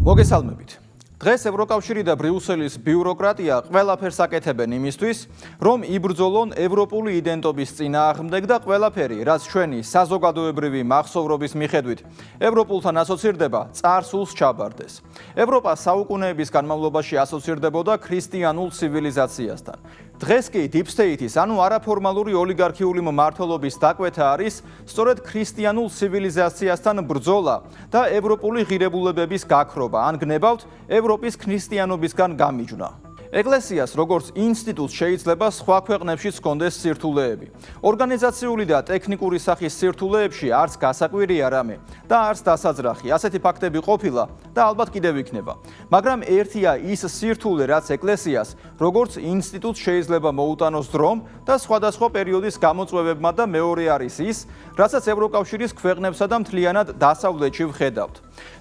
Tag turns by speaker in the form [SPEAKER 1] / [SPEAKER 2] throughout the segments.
[SPEAKER 1] მოგესალმებით. დღეს ევროკავშირი და ბრიუსელის ბიუროკრატია ყველაფერს აკეთებენ იმისთვის, რომ იბრძოლონ ევროპული იდენტობის წინააღმდეგ და ყველაფერი, რაც ჩვენი საზოგადოებრივი მახსოვრობის მიხედვით ევროპულთან ასოცირდება, წარსულს ჩაბარდეს. ევროპა საუკუნეების განმავლობაში ასოცირდებოდა ქრისტიანულ ცივილიზაციასთან. დღეს კი Deep State-ის, ანუ არაფორმალური ოლიგარქიული მმართველობის დაკვეთა არის სწორედ ქრისტიანულ ცივილიზაციასთან ბრძოლა და ევროპული ღირებულებების გაქრობა, ან გნებავთ ევროპის ქრისტიანობისგან გამიჯვნა. ეკლესიას როგორც ინსტიტუტს შეიძლება სხვა ქვეყნებშიც ჰქონდეს სირთულეები. ორგანიზაციული და ტექნიკური სახის სირთულეებში არც გასაკვირი არამე და არც დასაძრახი. ასეთი ფაქტები ყოფილა და ალბათ კიდევ იქნება. მაგრამ ერთია ის სირთულე, რაც ეკლესიას როგორც ინსტიტუტს შეიძლება მოუტანოს დრომ და სხვადასხვა პერიოდის გამოწვევებმა და მეორე არის ის, რასაც ევროკავშირის ქვეყნებსა და მთლიანად დასავლეთში ვხედავთ.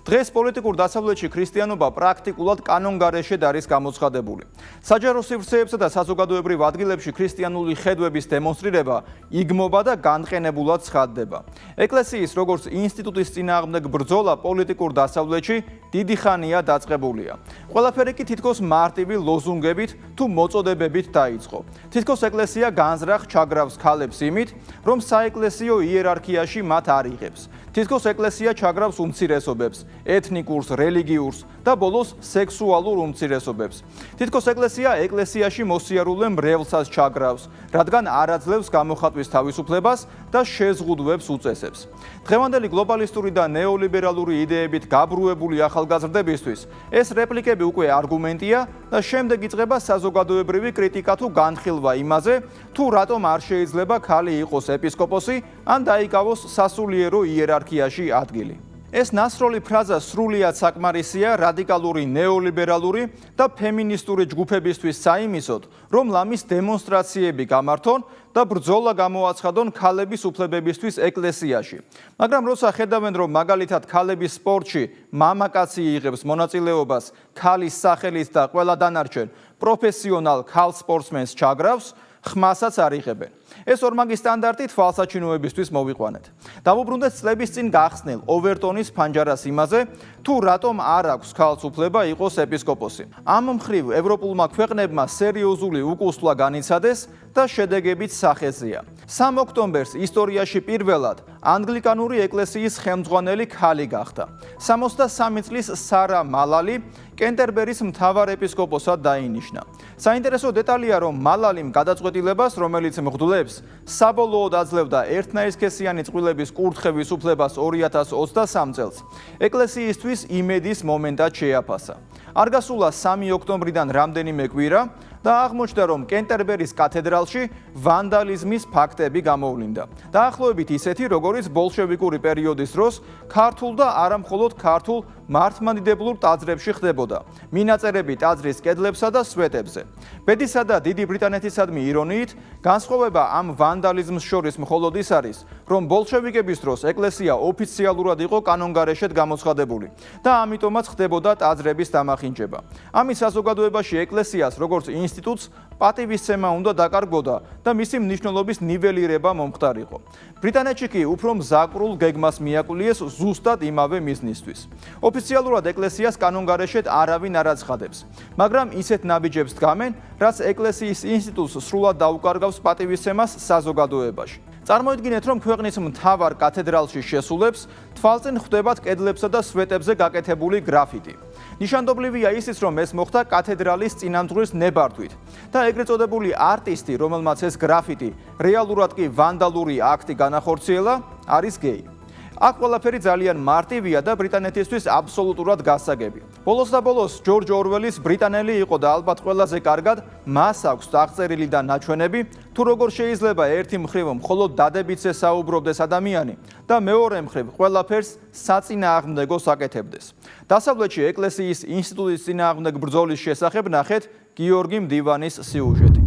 [SPEAKER 1] დღეს პოლიტიკურ დასავლეთში ქრისტიანობა პრაქტიკულად კანონგარეშედ არის გამოცხადებული. საჯარო სივრცეებსა და საზოგადოებრივ ადგილებში ქრისტიანული ხედვების დემონსტრირება იგმობა და განყენებულად ცხადდება. ეკლესიის როგორც ინსტიტუტის წინააღმდეგ ბრძოლა პოლიტიკურ დასავლეთში დიდი ხანია დაწყებულია. ყველაფერი კი თითქოს მარტივი ლოზუნგებით თუ მოწოდებებით დაიწყო. თითქოს ეკლესია განზრახ ჩაგრავს ქალებს იმით, რომ საეკლესიო იერარქიაში მათ არ იღებს. თითქოს ეკლესია ჩაგრავს უმცირესობებს, ეთნიკურს, რელიგიურს და ბოლოს სექსუალურ უმცირესობებს. თითქოს ეკლესიაში მოსიარულე მრევლსაც ჩაგრავს, რადგან არ აძლევს გამოხატვის თავისუფლებას და შეზღუდვებს უწესებს. დღევანდელი გლობალისტური და ნეოლიბერალური იდეებით გაბრუებული ახალგაზრდებისთვის ეს რეპლიკები უკვე არგუმენტია და შემდეგ იწყება საზოგადოებრივი კრიტიკა თუ განხილვა იმაზე, თუ რატომ არ შეიძლება ქალი იყოს ეპისკოპოსი ან დაიკავოს სასულიერო იერარქიაში ადგილი. ეს ნასროლი ფრაზა სრულიად საკმარისია რადიკალური ნეოლიბერალური და ფემინისტური ჯგუფებისთვის საიმისოდ, რომ ლამის დემონსტრაციები გამართონ და ბრძოლა გამოაცხადონ ქალების უფლებებისთვის ეკლესიაში. მაგრამ როცა ხედავენ, რომ მაგალითად ქალების სპორტში მამაკაცი იღებს მონაწილეობას ქალის სახელით და ყველა დანარჩენ პროფესიონალ ქალ სპორტსმენს ჩაგრავს, ხმასაც არ იღებენ. ეს ორმაგი სტანდარტი თვალსაჩინოებისთვის მოვიყვანეთ. დავუბრუნდეთ წლების წინ გახსნილ ოვერტონის ფანჯარას იმაზე, თუ რატომ არ აქვს ქალს უფლება იყოს ეპისკოპოსი. ამ მხრივ ევროპულმა ქვეყნებმა სერიოზული უკუსვლა განიცადეს და შედეგებიც სახეზეა. 3 ოქტომბერს ისტორიაში პირველად ანგლიკანური ეკლესიის ხელმძღვანელი ქალი გახდა. 63 წლის სარა მალალი კენტერბერის მთავარ ეპისკოპოსად დაინიშნა. საინტერესო დეტალია, რომ მალალიმ გადაწყვეტილებას, რომელიც მღვდლებს საბოლოოდ აძლევდა ერთნაირსქესიანი წყვილების კურთხევის უფლებას 2023 წელს, ეკლესიისთვის იმედის მომენტად შეაფასა. არ გასულა 3 ოქტომბრიდან რამდენიმე კვირა და აღმოჩნდა, რომ კენტერბერის კათედრალში ვანდალიზმის ფაქტები გამოვლინდა. დაახლოებით ისეთი, როგორიც ბოლშევიკური პერიოდის დროს ქართულ და არა მხოლოდ ქართულ მართლმადიდებლურ ტაძრებში ხდებოდა. მინაწერები ტაძრის კედლებსა და სვეტებზე. ბედისა და დიდი ბრიტანეთისადმი ირონიით, განსხვავება ამ ვანდალიზმს შორის მხოლოდ ის არის, რომ ბოლშევიკების დროს ეკლესია ოფიციალურად იყო კანონგარეშედ გამოცხადებული და ამიტომაც ხდებოდა ტაძრების დამახინჯება. ამის საზოგადოებაში ეკლესიას როგორც ინსტიტუტს პატივისცემა უნდა დაკარგოდა და მისი მნიშვნელობის ნიველირება მომხდარიყო. ბრიტანეთში კი უფრო მზაკვრულ გეგმას მიაკლიეს ზუსტად იმავე მიზნისთვის. ოფიციალურად ეკლესიას კანონგარეშედ არავინ არ აცხადებს, მაგრამ ისეთ ნაბიჯებს დგამენ, რაც ეკლესიის ინსტიტუტს სრულად დაუკარგავს პატივისცემას საზოგადოებაში. წარმოიდგინეთ, რომ ქვეყნის მთავარ კათედრალში შესულებს თვალწინ ხვდებათ კედლებსა და სვეტებზე გაკეთებული გრაფიტი. ნიშანდობლივია ისიც, რომ ეს მოხდა კათედრალის წინამძღვრის ნებართვით და ეგრეთ წოდებული არტისტი, რომელმაც ეს გრაფიტი რეალურად კი ვანდალური აქტი განახორციელა, არის გეი. აქ ყველაფერი ძალიან მარტივია და ბრიტანეთისთვის აბსოლუტურად გასაგები. ბოლოს და ბოლოს ჯორჯ ორველის ბრიტანელი იყო და ალბათ ყველაზე კარგად მას აქვს აღწერილი და ნაჩვენები, თუ როგორ შეიძლება ერთი მხრივ მხოლოდ დადებითზე საუბრობდეს ადამიანი და მეორე მხრივ ყველაფერს საწინააღმდეგოს აკეთებდეს. დასავლეთში ეკლესიის ინსტიტუტის წინააღმდეგ ბრძოლის შესახებ ნახეთ გიორგი მდივანის სიუჟეტი.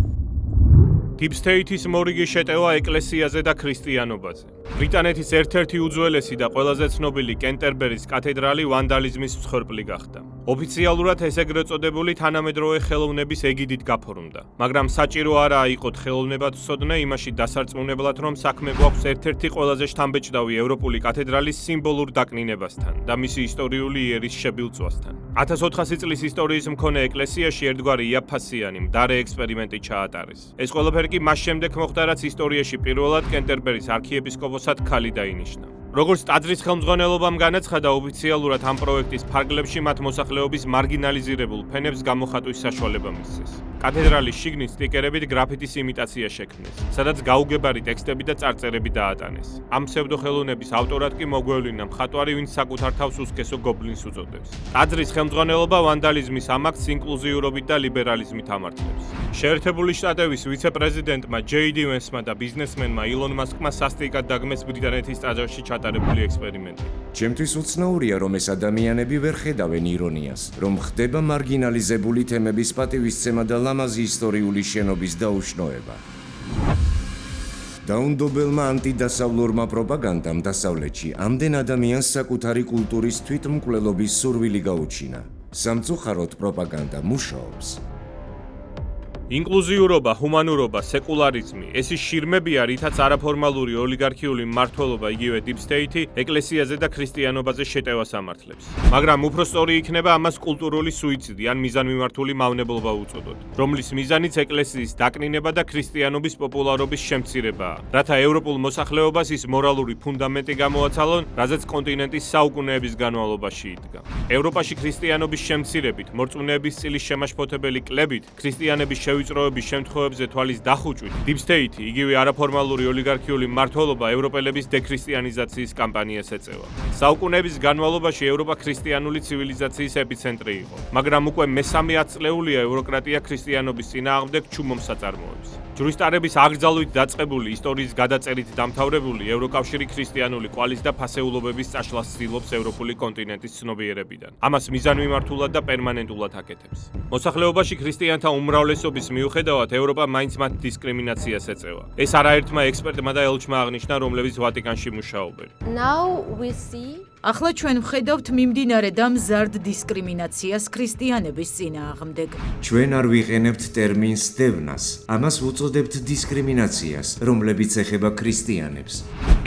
[SPEAKER 2] Deep State-ის მორიგი შეტევა ეკლესიაზე და ქრისტიანობაზე. ბრიტანეთის ერთ-ერთი უძველესი და ყველაზე ცნობილი კენტერბერის კათედრალი ვანდალიზმის მსხვერპლი გახდა. ოფიციალურად ეს ეგრეთ წოდებული თანამედროვე ხელოვნების ეგიდით გაფორმდა, მაგრამ საჭირო არაა იყოთ ხელოვნებათმცოდნე იმაში დასარწმუნებლად, რომ საქმე გვაქვს ერთ-ერთი ყველაზე შთამბეჭდავი ევროპული კათედრალის სიმბოლურ დაკნინებასთან და მისი ისტორიული იერის შებილწვასთან. 1400 წლის ისტორიის მქონე ეკლესიაში ერთგვარი იაფფასიანი მდარე ექსპერიმენტი ჩაატარეს. ეს ყველაფერი კი მას შემდეგ მოხდა, რაც ისტორიაში პირველად კენტერბერის არქიეპისკოპოსად ქალი დაინიშნა. როგორც ტაძრის ხელმძღვანელობამ განაცხადა, ოფიციალურად ამ პროექტის ფარგლებში მათ მოსახლეობის მარგინალიზირებულ ფენებს გამოხატვის საშუალება მისცეს. კათედრალის შიგნით სტიკერებით გრაფიტის იმიტაცია შექმნეს, სადაც გაუგებარი ტექსტები და წარწერები დაატანეს. ამ ფსევდოხელოვნების ავტორად კი მოგვევლინა მხატვარი, ვინც საკუთარ თავს უსქესო გობლინს უწოდებს. ტაძრის ხელმძღვანელობა ვანდალიზმის ამ აქტს ინკლუზიურობით და ლიბერალიზმით ამართლებს. შეერთებული შტატების ვიცე-პრეზიდენტმა ჯეი-დი ვენსმა და ბიზნესმენმა ილონ მასკმა სასტიკად დაგმეს ბრიტანეთის ტაძარში ჩატარებული ექსპერიმენტი.
[SPEAKER 3] ჩემთვის უცნაურია, რომ ეს ადამიანები ვერ ხედავენ ირონიას, რომ ხდება მარგინალიზებული თემების პატივისცემა და ლამაზი ისტორიული შენობის დაუშნოება. დაუნდობელმა ანტიდასავლურმა პროპაგანდამ დასავლეთში ამდენ ადამიანს საკუთარი კულტურის თვითმკვლელობის სურვილი გაუჩინა. სამწუხაროდ პროპაგანდა მუშაობს.
[SPEAKER 2] ინკლუზიურობა, ჰუმანურობა, სეკულარიზმი, ეს ის შირმებია, რითაც არაფორმალური ოლიგარქიული მმართველობა, იგივე Deep State, ეკლესიაზე და ქრისტიანობაზე შეტევას ამართლებს. მაგრამ უფრო სწორი იქნება ამას კულტურული სუიციდი ან მიზანმიმართული მავნებლობა უწოდოთ, რომლის მიზანიც ეკლესიის დაკნინება და ქრისტიანობის პოპულარობის შემცირებაა, რათა ევროპულ მოსახლეობას ის მორალური ფუნდამენტი გამოაცალონ, რაზეც კონტინენტის საუკუნეების განმავლობაში იდგა. ევროპაში ქრისტიანობის შემცირებით, მორწმუნეების წილის შემაშფოთებელი კლებით, ქრისტიანების ვიწროების შემთხვევებზე თვალის დახუჭვით, Deep State, იგივე არაფორმალური ოლიგარქიული მმართველობა ევროპელების დექრისტიანიზაციის კამპანიას ეწევა. საუკუნეების განმავლობაში ევროპა ქრისტიანული ცივილიზაციის ეპიცენტრი იყო, მაგრამ უკვე მესამე ათწლეულია ევროკრატია ქრისტიანობის წინააღმდეგ ჩუმომს აწარმოებს. ჯურისტარების აკრძალვით დაწყებული ისტორიის გადაწერით დამთავრებული ევროკავშირი ქრისტიანული კვალის და ფასეულობების წაშლას ცდილობს ევროპული კონტინენტის ცნობიერებიდან. ამას მიზანმიმართულად და პერმანენტულად აკეთებს. მოსახლეობაში ქრისტიანთა უმრავლესობის მიუხედავად ევროპა მაინც მათ დისკრიმინაციას ეწევა. ეს არაერთმა ექსპერტმა და ელჩმა აღნიშნა, რომლებიც ვატიკანში მუშაობენ.
[SPEAKER 4] ახლა ჩვენ ვხედავთ მიმდინარე და მზარდ დისკრიმინაციას ქრისტიანების წინააღმდეგ.
[SPEAKER 3] ჩვენ არ ვიყენებთ ტერმინს დევნას, ამას ვუწოდებთ დისკრიმინაციას, რომლებიც ეხება ქრისტიანებს.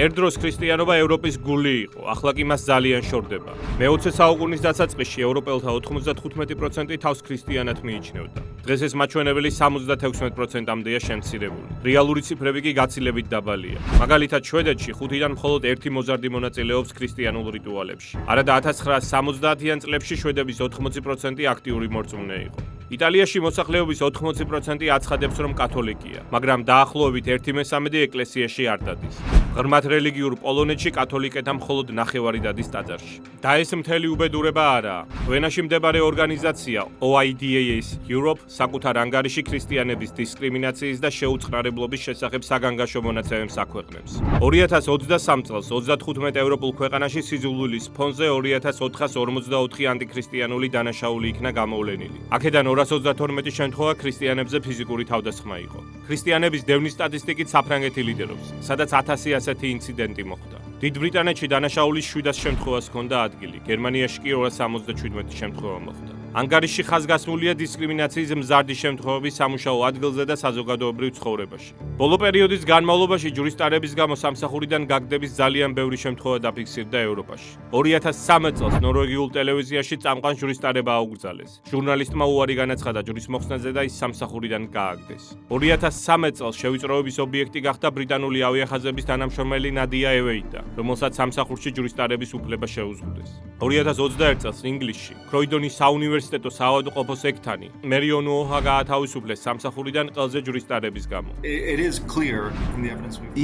[SPEAKER 2] ერთ დროს ქრისტიანობა ევროპის გული იყო, ახლა კი მას ძალიან შორდება. მე-20 საუკუნის დასაწყისში ევროპელთა 95% თავს ქრისტიანად მიიჩნევდა. დღეს ეს მაჩვენებელი 76%-მდეა შემცირებული. რეალური ციფრები კი გაცილებით დაბალია. მაგალითად, შვედეთში 5-დან მხოლოდ 1 მოზარდი მონაწილეობს ქრისტიანულ რიტუალებში. არადა 1970-იან წლებში შვედების 80% აქტიური მორწმუნე იყო. იტალიაში მოსახლეობის 80% აცხადებს, რომ კათოლიკია, მაგრამ დაახლოებით 1/3 ეკლესიაში არ დადის. ღრმად რელიგიურ პოლონეთში კათოლიკეთა მხოლოდ ნახევარი დადის ტაძარში. და ეს მთელი უბედურება არაა. ვენაში მდებარე ორგანიზაცია OIDAS Europe საკუთარ ანგარიში ქრისტიანების დისკრიმინაციის და შეუწყნარებლობის შესახებ საგანგაშო მონაცემებს აქვეყნებს. 2023 წელს 35 ევროპულ ქვეყანაში სიძულვილის ფონზე 2444 ანტიქრისტიანული დანაშაული იქნა გამოვლენილი. აქედან 232 შემთხვევა ქრისტიანებზე ფიზიკური თავდასხმა იყო. ქრისტიანების დევნის სტატისტიკით საფრანგეთი ლიდერობს, სადაც 1000 ასეთი ინციდენტი მოხდა. დიდ ბრიტანეთში დანაშაულის 700 შემთხვევას ჰქონდა ადგილი, გერმანიაში კი 277 შემთხვევა მოხდა. ანგარიში ხაზგასმულია დისკრიმინაციის მზარდი შემთხვევების სამუშაო ადგილზე და საზოგადოებრივ ცხოვრებაში. ბოლო პერიოდის განმავლობაში ჯურისტარების გამო სამსახურიდან გაგდების ძალიან ბევრი შემთხვევა დაფიქსირდა ევროპაში. 2013 წელს ნორვეგიულ ტელევიზიაში წამყვან ჯურისტარება აუკრძალეს. ჟურნალისტმა უარი განაცხადა ჯურის მოხსნაზე და ის სამსახურიდან გააგდეს. 2013 წელს შევიწროების ობიექტი გახდა ბრიტანული ავიახაზების თანამშრომელი ნადია ევეიტა, რომელსაც სამსახურში ჯურისტარების უფლება შეუზღუდეს. 2021 წელს ინგლისში კროიდონის საუნივერსიტეტო საავადმყოფოს ექთანი მერიონ უოჰა გაათავისუფლეს სამსახურიდან ყელზე ჯურისტარების გამო.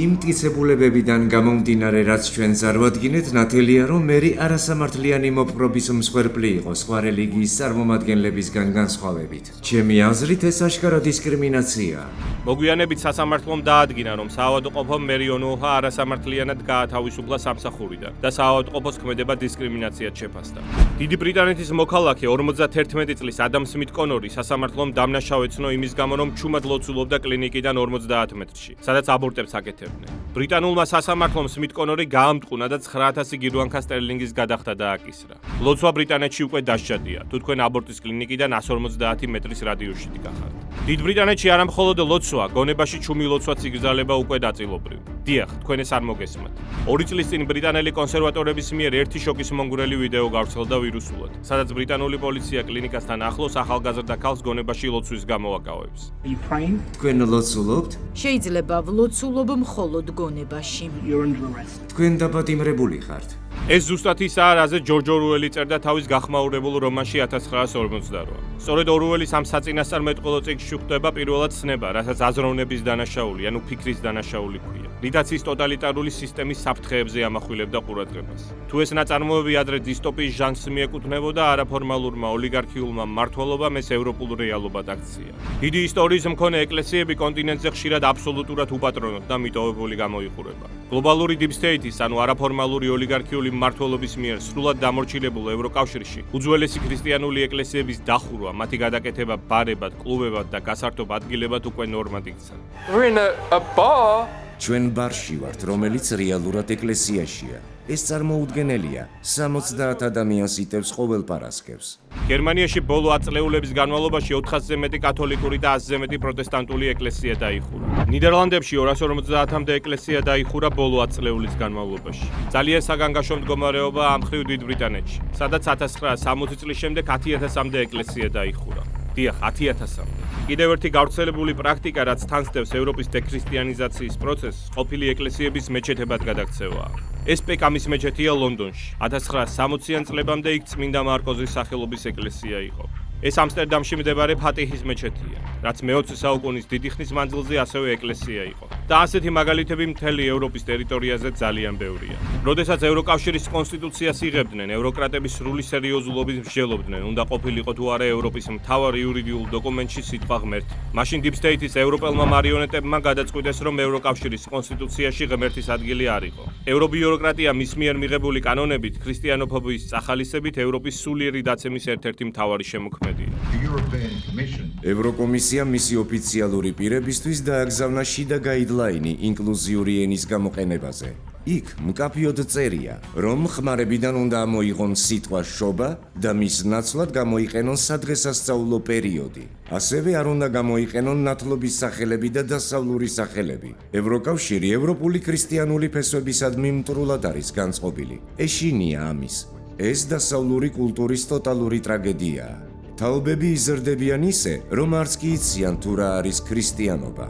[SPEAKER 3] იმ მტკიცებულებებიდან გამომდინარე, რაც ჩვენ წარვადგინეთ, ნათელია, რომ მერი არასამართლიანი მოპყრობის მსხვერპლი იყო სხვა რელიგიის წარმომადგენლებისგან განსხვავებით. ჩემი აზრით, ეს აშკარა დისკრიმინაციაა.
[SPEAKER 2] მოგვიანებით სასამართლომ დაადგინა, რომ საავადმყოფო მერიონ უოჰა არასამართლიანად გაათავისუფლა სამსახურიდან და საავადმყოფოს ქმედება დისკრიმინაციად შეფასდა. დიდი ბრიტანეთის მოქალაქე 51 წლის ადამ სმით კონორი სასამართლომ დამნაშავე ცნო იმის გამო, რომ ჩუმად ლოცულობდა კლინიკიდან 50 მეტრში, სადაც აბორტებს აკეთებდნენ. ბრიტანულმა სასამართლომ სმით კონორი გაამტყუნა და 9000 გირვანქა სტერლინგის გადახდა დააკისრა. ლოცვა ბრიტანეთში უკვე დასჯადია, თუ თქვენ აბორტის კლინიკიდან 150 მეტრის რადიუსში გახართ. დიდ ბრიტანეთში არა მხოლოდ ლოცვა, გონებაში ჩუმი ლოცვაც იგრძელება უკვე დაწყილობრივ. დიახ, თქვენ ეს არ მოგესმათ. 2 წლის წინ ბრიტანელი კონსერვატორების მიერ ერთი შოკის მონგრელი ვიდეო გავრცელდა ვირუსულად, სადაც ბრიტანული პოლიცია კლინიკასთან ახლოს ახალგაზრდა ქალს გონებაში ლოცვის გამო აკავებს.
[SPEAKER 3] თქვენ ლოცულობთ?
[SPEAKER 4] შეიძლება ვლოცულობ მხოლოდ გონებაში.
[SPEAKER 3] თქვენ დაპატიმრებული ხართ.
[SPEAKER 2] ეს ზუსტად ისაა, რაზე ჯორჯ ორუელი წერდა თავის გახმაურებულ რომანში 1948. სწორედ ორუელის ამ საწინასწარმეტყველო წიგნში ხვდება პირველად ცნება, რასაც აზროვნების დანაშაული, ანუ ფიქრის დანაშაული ქვია. რითაც ის ტოტალიტარული სისტემის საფრთხეებზე ამახვილებდა ყურადღებას. თუ ეს ნაწარმოები ადრე დისტოპიის ჟანრს მიეკუთვნებოდა, არაფორმალურმა ოლიგარქიულმა მმართველობამ ეს ევროპულ რეალობად აქცია. დიდი ისტორიის მქონე ეკლესიები კონტინენტზე ხშირად აბსოლუტურად უპატრონოდ და მიტოვებული გამოიყურება. გლობალური deep state-ის, ანუ არაფორმალური ოლიგარქიული მმართველობის მიერ სრულად დამორჩილებულ ევროკავშირში უძველესი ქრისტიანული ეკლესიების დახურვა, მათი გადაკეთება ბარებად, კლუბებად და გასართობ ადგილებად უკვე ნორმად იქცა.
[SPEAKER 3] ჩვენ ბარში ვართ, რომელიც რეალურად ეკლესიაშია. ეს წარმოუდგენელია. 70 ადამიანს იტევს ყოველ პარასკევს.
[SPEAKER 2] გერმანიაში ბოლო 10 წლეულების განმავლობაში 400-ზე მეტი კათოლიკური და 100-ზე მეტი პროტესტანტული ეკლესია დაიხურა. ნიდერლანდებში 250-მდე ეკლესია დაიხურა ბოლო 10 წლეულის განმავლობაში. ძალიან საგანგაშო მდგომარეობა ამ მხრივ დიდ ბრიტანეთში, სადაც 1960 წლის შემდეგ 10000-მდე ეკლესია დაიხურა. დიახ, 10000-მდე. კიდევ ერთი გავრცელებული პრაქტიკა, რაც თანსდევს ევროპის დექრისტიანიზაციის პროცესს, ყოფილი ეკლესიების მეჩეთებად გადაქცევაა. ეს პეკამის მეჩეთია ლონდონში. 1960-იან წლებამდე იქ წმინდა მარკოზის სახელობის ეკლესია იყო. ეს ამსტერდამში მდებარე ფატიჰის მეჩეთია, რაც მე-20 საუკუნის დიდი ხნის მანძილზე ასევე ეკლესია იყო. და ასეთი მაგალითები მთელი ევროპის ტერიტორიაზე ძალიან ბევრია. როდესაც ევროკავშირის კონსტიტუციას იღებდნენ, ევროკრატები სრული სერიოზულობით მსჯელობდნენ, უნდა ყოფილიყო თუ არა ევროპის მთავარ იურიდიულ დოკუმენტში სიტყვა ღმერთი. მაშინ deep state-ის ევროპელმა მარიონეტებმა გადაწყვიტეს, რომ ევროკავშირის კონსტიტუციაში ღმერთის ადგილი არ იყო. ევრობიუროკრატია მის მიერ მიღებული კანონებით, ქრისტიანოფობიის წახალისებით ევროპის სულიერი დაცემის ერთ-ერთი მთავარი შემოქმედია.
[SPEAKER 3] ევროკომისია მისი ოფიციალური პირებისთვის დააგზავნა შიდა გაიდლაინი ინკლუზიური ენის გამოყენებაზე. იქ მკაფიოდ წერია, რომ ხმარებიდან უნდა ამოიღონ სიტყვა შობა და მის ნაცვლად გამოიყენონ სადღესასწაულო პერიოდი. ასევე არ უნდა გამოიყენონ ნათლობის სახელები და დასავლური სახელები. ევროკავშირი ევროპული ქრისტიანული ფესვებისადმი მტრულად არის განწყობილი. ეშინია ამის. ეს დასავლური კულტურის ტოტალური ტრაგედიაა. თაობები იზრდებიან ისე, რომ არც კი იციან თუ რა არის ქრისტიანობა.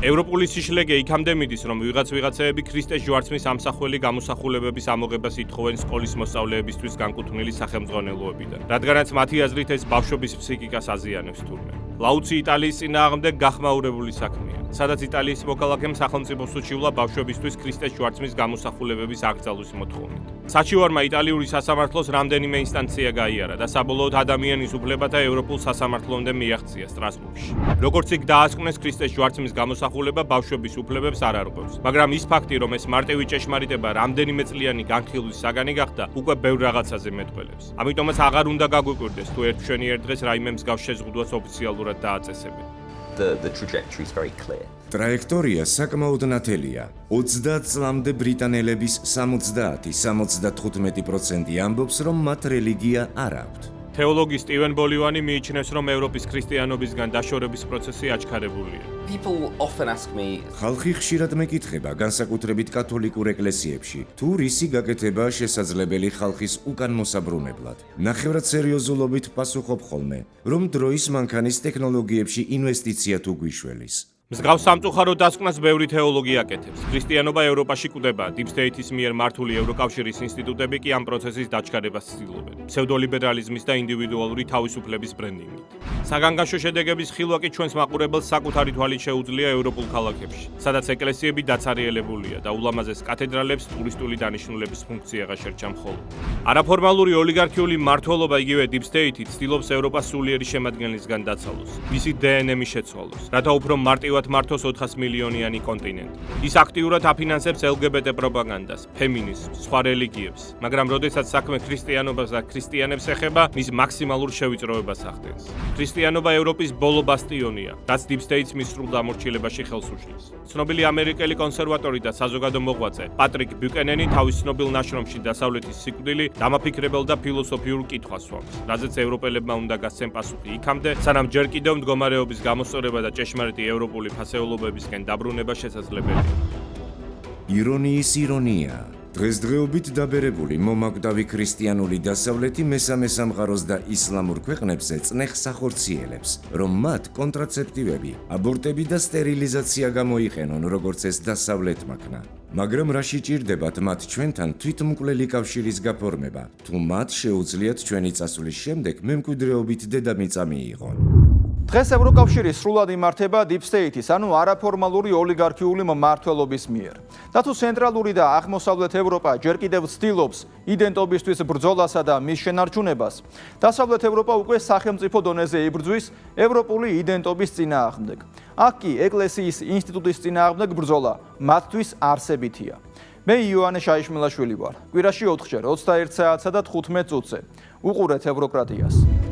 [SPEAKER 2] ევროპული სიშლეგე იქამდე მიდის, რომ ვიღაცეები ქრისტეს ჯვარცმის ამსახველი გამოსახულებების ამოღებას ითხოვენ სკოლის მოსწავლეებისთვის განკუთვნილი სახელმძღვანელოებიდან, რადგანაც მათი აზრით ეს ბავშვების ფსიქიკას აზიანებს თურმე. ლაუცი იტალიის წინააღმდეგ გახმაურებული საქმეა, სადაც იტალიის მოქალაქემ სახელმწიფოს უჩივლა ბავშვებისთვის ქრისტეს ჯვარცმის გამოსახულებების აკრძალვის მოთხოვნით. საჩივარმა იტალიური სასამართლოს რამდენიმე ინსტანცია გაიარა და საბოლოოდ ადამიანის უფლებათა ევროპულ სასამართლომდე მიაღწია სტრასბურგში. როგორც იქ დაასკვნეს, ქრისტეს ჯვარცმის გამოსახულება ბავშვების უფლებებს არ არღვევს, მაგრამ ის ფაქტი, რომ ეს მარტივი ჭეშმარიტება რამდენიმე წლიანი განხილვის საგანი გახდა, უკვე ბევრ რაღაცაზე მეტყველებს. ამიტომაც აღარ უნდა გაგვიკვირდეს, თუ ერთ მშვენიერ დღეს რაიმე მსგავს შეზღუდვას ოფიციალურად დააწესებენ.
[SPEAKER 5] The trajectory is very clear.
[SPEAKER 3] ტრაექტორია საკმაოდ ნათელია. 30 წლამდე ბრიტანელების 70-75% ამბობს, რომ მათ რელიგია არ აქვთ.
[SPEAKER 2] თეოლოგი სტივენ ბოლივანი მიიჩნევს, რომ ევროპის ქრისტიანობისგან დაშორების პროცესი აჩქარებულია.
[SPEAKER 5] People often ask me,
[SPEAKER 3] ხალხი ხშირად მეკითხება, განსაკუთრებით კათოლიკურ ეკლესიებში, თუ რისი გაკეთებაა შესაძლებელი ხალხის უკანმოსაბრუნებლად. ნახევრად სერიოზულობით პასუხობ ხოლმე, რომ დროის მანქანის ტექნოლოგიებში ინვესტიცია თუ გვიშველის.
[SPEAKER 2] მსგავს სამწუხაროდ დასკვნას ბევრი თეოლოგი აკეთებს. ქრისტიანობა ევროპაში კვდება, deep state-ის მიერ მართული ევროკავშირის ინსტიტუტები კი ამ პროცესის დაჩქარებას ცდილობენ, ფსევდოლიბერალიზმის და ინდივიდუალური თავისუფლების ბრენდინგით. საგანგაშო შედეგების ხილვა კი ჩვენს მაყურებელს საკუთარი თვალით შეუძლია ევროპულ ქალაქებში, სადაც ეკლესიები დაცარიელებულია და ულამაზეს კათედრალებს ტურისტული დანიშნულების ფუნქცია აღაშერჩა მხოლოდ. არაფორმალური ოლიგარქიული მმართველობა იგივე deep state-ით ცდილობს ევროპას სულიერი შემადგენლისგან დაცალოს, მისი დნმ-ი შეცვალოს, რათა უფრო მარტივად თავისუფლად მართოს 400 მილიონიანი კონტინენტი. ის აქტიურად აფინანსებს LGBT პროპაგანდას, ფემინიზმს, სხვა რელიგიებს, მაგრამ როდესაც საქმე ქრისტიანობას და ქრისტიანებს ეხება, მის მაქსიმალურ შევიწროებას ახდენს. ქრისტიანობა ევროპის ბოლო ბასტიონია, რაც Deep State-ს მის სრულ დამორჩილებაში ხელს უშლის. ცნობილი ამერიკელი კონსერვატორი და საზოგადო მოღვაწე პატრიკ ბიუკენენი თავის ცნობილ ნაშრომში დასავლეთის სიკვდილი დამაფიქრებელ და ფილოსოფიურ კითხვას სვამს, რაზეც ევროპელებმა უნდა გასცენ პასუხი იქამდე, სანამ ჯერ კიდევ მდგომარეობის გამოსწორება და ჭეშმარიტი ევროპული ფასეულობებისკენ დაბრუნება შესაძლებელია.
[SPEAKER 3] ირონიის ირონია. დღესდღეობით დაბერებული მომაკვდავი ქრისტიანული დასავლეთი მესამე სამყაროს და ისლამურ ქვეყნებზე წნეხს ახორციელებს, რომ მათ კონტრაცეპტივები, აბორტები და სტერილიზაცია გამოიყენონ, როგორც ეს დასავლეთმა ქნა. მაგრამ რა შეჭირდებათ მათ ჩვენთან თვითმკვლელი კავშირის გაფორმება, თუ მათ შეუძლიათ ჩვენი წასვლის შემდეგ მემკვიდრეობით დედამიწა მიიღონ.
[SPEAKER 1] დღეს ევროკავშირი სრულად იმართება Deep State-ის, ანუ არაფორმალური ოლიგარქიული მმართველობის მიერ. და თუ ცენტრალური და აღმოსავლეთ ევროპა ჯერ კიდევ ცდილობს იდენტობისთვის ბრძოლასა და მის შენარჩუნებას, დასავლეთ ევროპა უკვე სახელმწიფო დონეზე იბრძვის ევროპული იდენტობის წინააღმდეგ. აქ კი ეკლესიის ინსტიტუტის წინააღმდეგ ბრძოლა მათთვის არსებითია. მე იოანე შაიშმელაშვილი ვარ. კვირაში 4 ჯერ 21 საათსა და 15 წუთზე. უყურეთ ევროკრატიას.